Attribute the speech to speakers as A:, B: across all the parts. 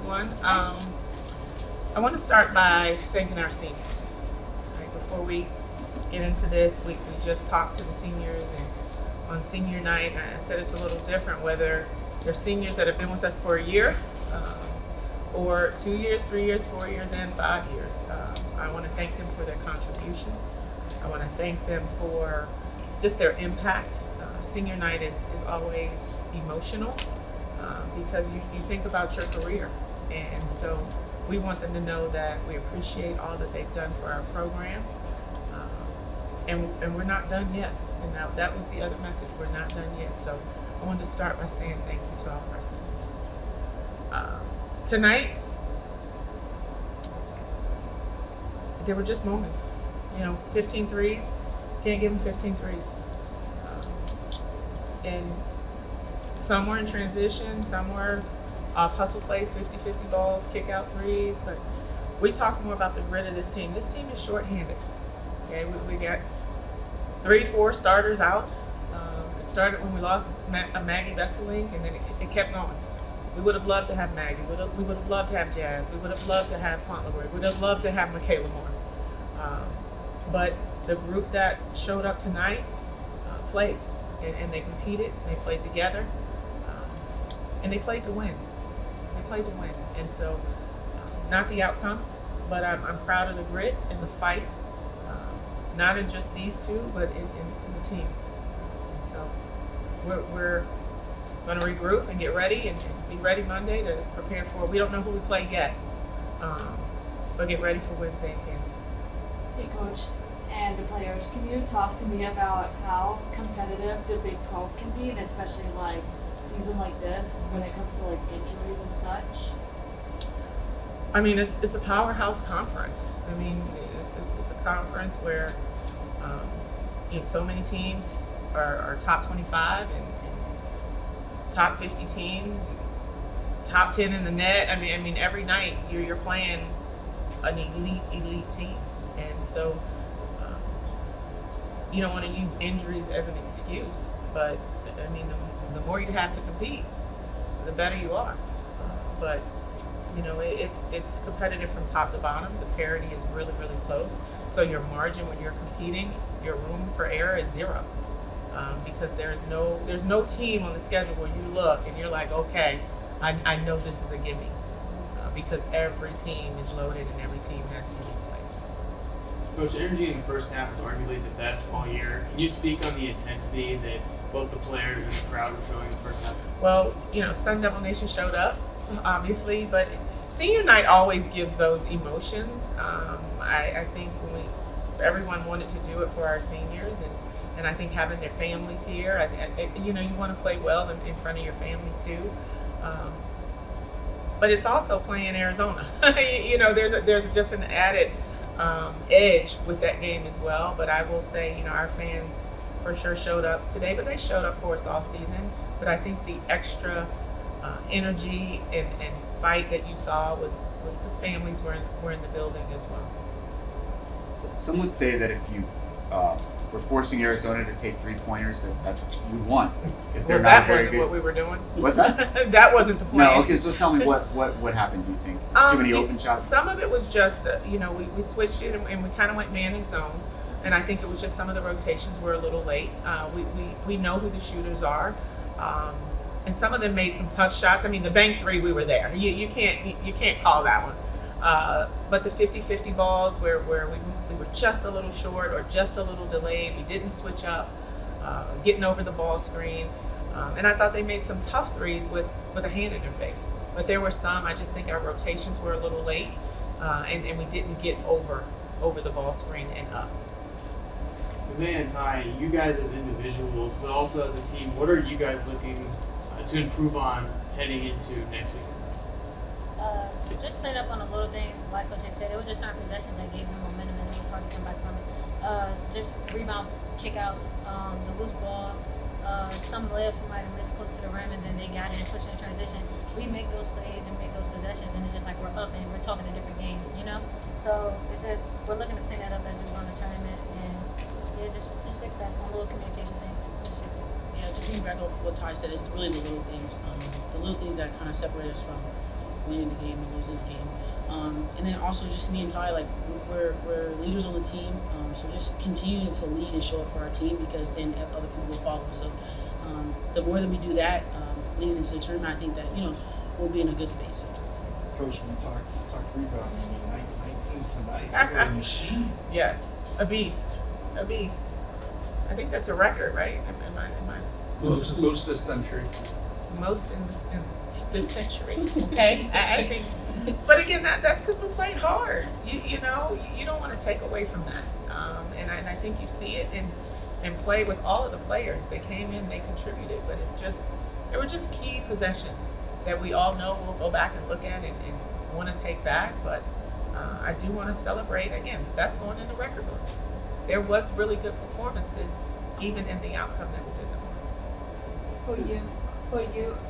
A: everyone. I want to start by thanking our seniors. Right, before we get into this, we just talked to the seniors, and on senior night, I said it's a little different whether they're seniors that have been with us for a year, or 2 years, 3 years, 4 years, and 5 years. I want to thank them for their contribution. I want to thank them for just their impact. Senior night is always emotional because you think about your career. And so we want them to know that we appreciate all that they've done for our program. And we're not done yet. And that was the other message. We're not done yet. So I wanted to start by saying thank you to all of our seniors. Tonight, there were just moments. 15 threes. Can't give them 15 threes. And some were in transition, some were off hustle plays, 50-50 balls, kick out threes. But we talk more about the grit of this team. This team is shorthanded. Okay, we got 3-4 starters out. It started when we lost Maggie Vesseling, and then it kept going. We would have loved to have Maggie. We would have loved to have Jazz. We would have loved to have Fauntleroy. We would have loved to have Michaela Moore. But the group that showed up tonight played, and they competed. They played together, and they played to win. They played to win. And so, not the outcome, but I'm proud of the grit and the fight, not in just these two, but in the team. And so we're going to regroup and get ready and be ready Monday to prepare for. We don't know who we play yet, but get ready for Wednesday in Kansas.
B: Hey, Coach, and the players, can you talk to me about how competitive the Big 12 can be, and especially like a season like this when it comes to like injuries and such?
A: I mean, it's a powerhouse conference. I mean, it's a conference where so many teams are top 25 and top 50 teams, top 10 in the net. I mean, every night you're playing an elite team, and so you don't want to use injuries as an excuse. But I mean, the more you have to compete, the better you are. But it's competitive from top to bottom. The parity is really, really close. So your margin when you're competing, your room for error is zero. Because there's no team on the schedule where you look and you're like, okay, I know this is a gimme. Because every team is loaded and every team has unique players.
C: Coach, energy in the first half was arguably the best all year. Can you speak on the intensity that both the players and the crowd were showing in the first half?
A: Well, Sun Devil Nation showed up, obviously, but senior night always gives those emotions. I think everyone wanted to do it for our seniors, and I think having their families here, you want to play well in front of your family too. But it's also playing Arizona. There's just an added edge with that game as well. But I will say, our fans for sure showed up today, but they showed up for us all season. But I think the extra energy and fight that you saw was because families were in the building as well.
D: So some would say that if you were forcing Arizona to take 3-pointers, that's what you want, because they're not very good.
A: That wasn't what we were doing.
D: What's that?
A: That wasn't the plan.
D: No. Okay. So tell me what happened? Do you think too many open shots?
A: Some of it was just we switched it and we kind of went man and zone, and I think it was just some of the rotations were a little late. We know who the shooters are. And some of them made some tough shots. I mean, the bank three, we were there. You can't call that one. But the 50-50 balls where we were just a little short or just a little delayed, we didn't switch up, getting over the ball screen. And I thought they made some tough threes with a hand in their face. But there were some, I just think our rotations were a little late, and we didn't get over the ball screen and up.
C: Renee and Ty, you guys as individuals, but also as a team, what are you guys looking to improve on heading into next week?
E: Just clean up on the little things. Like Coach said, it was just certain possessions that gave him momentum and it was hard to come back from it. Just rebound kickouts, the loose ball, some layups we might have missed close to the rim and then they got it and pushed in transition. We make those plays and make those possessions and it's just like we're up and we're talking a different game, So it's just, we're looking to clean that up as we go in the tournament and just fix that on little communication things. Just fix it.
F: Yeah, just being back over what Ty said, it's really the little things that kind of separate us from winning the game and losing the game. And then also just me and Ty, like we're leaders on the team. So just continuing to lead and show up for our team, because then other people will follow. So the more that we do that, leading into the tournament, I think that we'll be in a good space.
G: Coach, when you talk rebounding, I mean, 19 tonight, you're a machine.
A: Yes, a beast. I think that's a record, right? Am I
G: Most this century.
A: most in this century? Okay, I think. But again, that's because we played hard. You know, you don't want to take away from that. And I think you see it in play with all of the players. They came in, they contributed, but there were just key possessions that we all know we'll go back and look at and want to take back. But I do want to celebrate, again, that's going in the record books. There was really good performances, even in the outcome that we didn't want.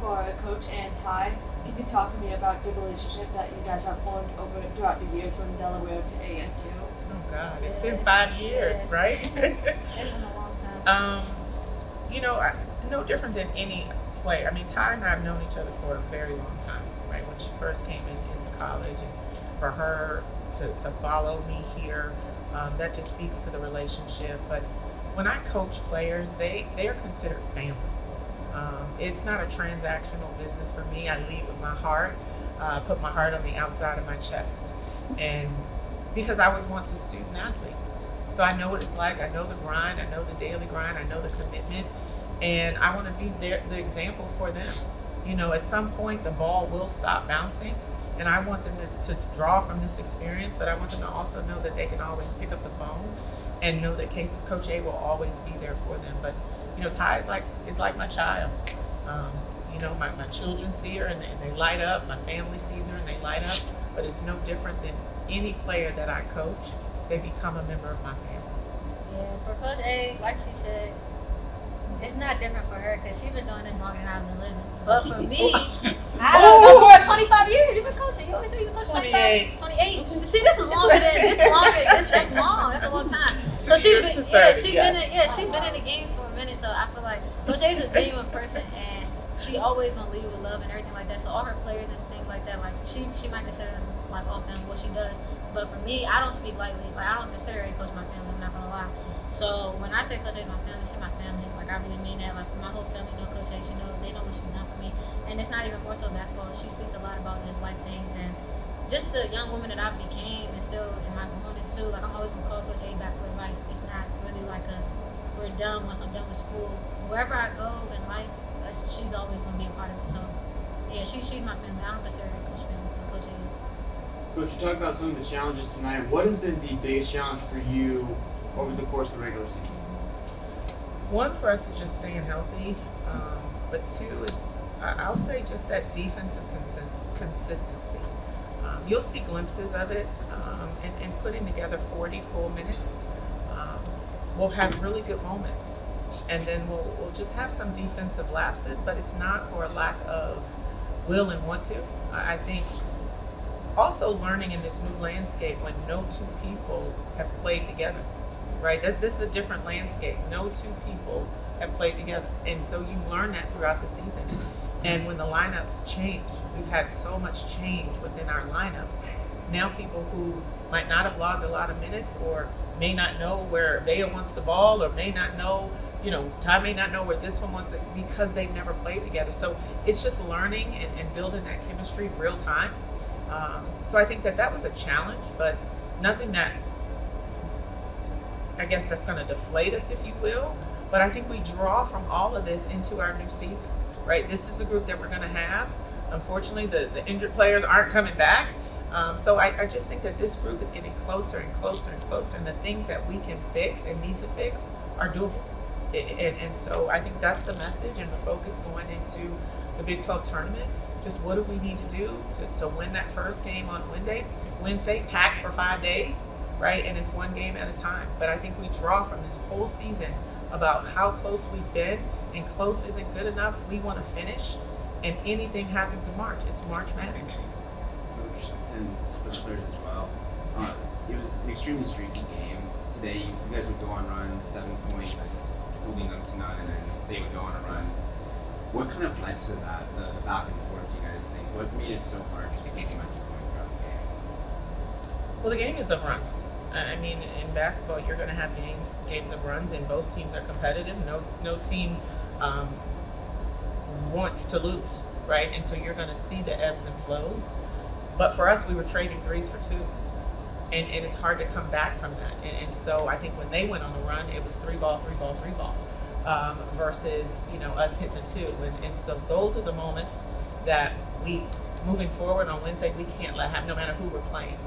B: For Coach and Ty, can you talk to me about the relationship that you guys have formed over throughout the years from Delaware to ASU?
A: Oh God, it's been 5 years, right?
E: It's been a long time.
A: No different than any player. I mean, Ty and I have known each other for a very long time, right? When she first came into college, and for her to follow me here, that just speaks to the relationship. But when I coach players, they are considered family. It's not a transactional business for me. I lead with my heart, put my heart on the outside of my chest. And because I was once a student athlete. So I know what it's like. I know the grind. I know the daily grind. I know the commitment. And I want to be the example for them. At some point, the ball will stop bouncing. And I want them to draw from this experience, but I want them to also know that they can always pick up the phone and know that Coach A will always be there for them. But Ty is like my child. My children see her and they light up. My family sees her and they light up. But it's no different than any player that I coach. They become a member of my family.
E: Yeah, for Coach A, like she said, it's not different for her because she's been doing this longer than I've been living. But for me, I don't know, for 25 years you've been coaching. You always say you've been coaching
A: 28.
E: 28. See, this is longer than that's long. That's a long time. So she's been in the game for a minute. So I feel like Coach A is a genuine person, and she always gonna lead with love and everything like that. So all her players and things like that, like she might consider them like off them what she does. But for me, I don't speak lightly. Like I don't consider her a coach my family. I'm not gonna lie. So when I say Coach A is my family, she's my family. Like I really mean that. Like my whole family know Coach A. They know what she's done for me. And it's not even more so basketball. She speaks a lot about just life things and just the young woman that I became and still am I growing into. Like I'm always gonna call Coach A back for advice. It's not really like we're done once I'm done with school. Wherever I go in life, she's always gonna be a part of it. So yeah, she's my family. I don't consider her Coach family. Coach A is.
C: Coach, you talked about some of the challenges tonight. What has been the biggest challenge for you over the course of the regular season?
A: One, for us is just staying healthy. But two is, I'll say, just that defensive consistency. You'll see glimpses of it, and putting together 40 full minutes. We'll have really good moments, and then we'll just have some defensive lapses, but it's not for a lack of will and want to. I think also learning in this new landscape when no two people have played together, right? This is a different landscape. No two people have played together. And so you learn that throughout the season. And when the lineups change, we've had so much change within our lineups. Now people who might not have logged a lot of minutes or may not know where Bea wants the ball or may not know, Ty may not know where this one wants it because they've never played together. So it's just learning and building that chemistry real time. So I think that was a challenge, but nothing that, I guess that's going to deflate us, if you will. But I think we draw from all of this into our new season, right? This is the group that we're going to have. Unfortunately, the injured players aren't coming back. So I just think that this group is getting closer and closer and closer, and the things that we can fix and need to fix are doable. And so I think that's the message and the focus going into the Big 12 tournament. Just what do we need to do to win that first game on Wednesday, packed for 5 days, right? And it's one game at a time. But I think we draw from this whole season about how close we've been, and close isn't good enough. We want to finish, and anything happens in March. It's March Madness.
H: Coach, and for the players as well, it was an extremely streaky game. Today, you guys would go on runs, 7 points, holding them to none, and then they would go on a run. What kind of led to that, the back and forth, do you guys think? What made it so hard to implement the point throughout the game?
A: Well, the game is of runs. I mean, in basketball, you're going to have games of runs, and both teams are competitive. No team wants to lose, right? And so you're going to see the ebbs and flows. But for us, we were trading threes for twos, and it's hard to come back from that. And so I think when they went on the run, it was 3-ball, 3-ball, 3-ball, versus us hitting a two. And so those are the moments that we, moving forward on Wednesday, we can't let happen, no matter who we're playing.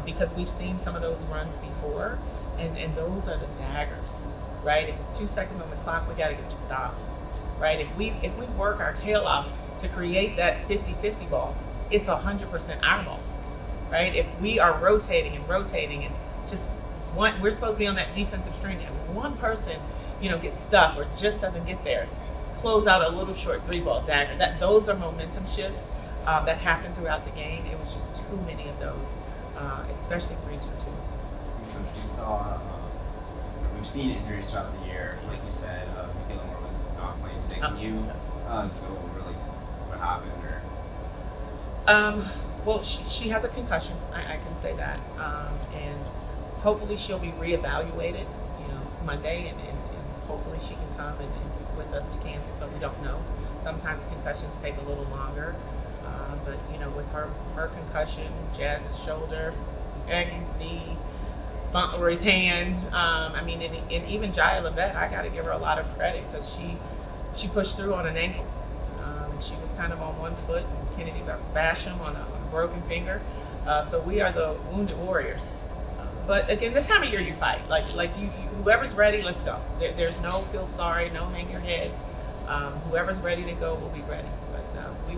A: Because we've seen some of those runs before, and those are the daggers, right? If it's 2 seconds on the clock, we got to get the stop, right? If we work our tail off to create that 50-50 ball, it's 100% our ball, right? If we are rotating and just we're supposed to be on that defensive string, and one person, gets stuck or just doesn't get there, close out a little short 3-ball dagger. Those are momentum shifts that happen throughout the game. It was just too many of those. Especially threes for twos.
H: Coach, we've seen injuries throughout the year. Like you said, Michaela Moore was not playing today. Can you go over what happened?
A: Well, she has a concussion. I can say that, and hopefully she'll be reevaluated, Monday, and hopefully she can come and with us to Kansas. But we don't know. Sometimes concussions take a little longer. But with her concussion, Jazz's shoulder, Aggie's knee, Fauntleroy's hand, and even Jaya Levette, I got to give her a lot of credit because she pushed through on an ankle. She was kind of on one foot, and Kennedy Basham on a broken finger. So we are the wounded warriors. But again, this time of year you fight. Like you whoever's ready, let's go. There's no feel sorry, no hang your head. Whoever's ready to go will be ready. But we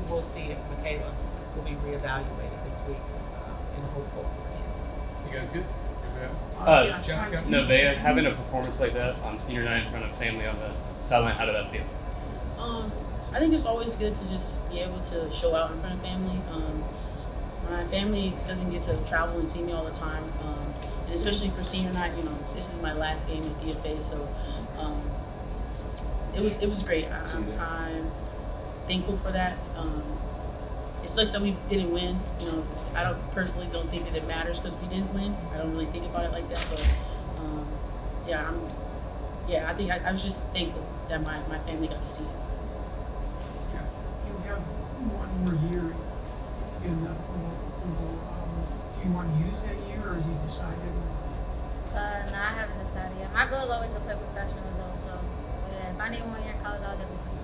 A: will see if Michaela will be reevaluated this week, and hopeful for him.
I: You guys good?
G: Jack,
I: Nevaeh, having a performance like that on senior night in front of family on the sideline, how did that feel?
F: I think it's always good to just be able to show out in front of family. My family doesn't get to travel and see me all the time, and especially for senior night, this is my last game at DFA, so it was great. I'm thankful for that. It sucks that we didn't win. I personally don't think that it matters because we didn't win. I don't really think about it like that, but I think I was just thankful that my family got to see it.
J: You have one more year in the approval. Do you want to use that year, or have you decided?
E: No, I haven't decided yet. My goal is always to play professional though, so yeah, if I need 1 year in college, I'll definitely see.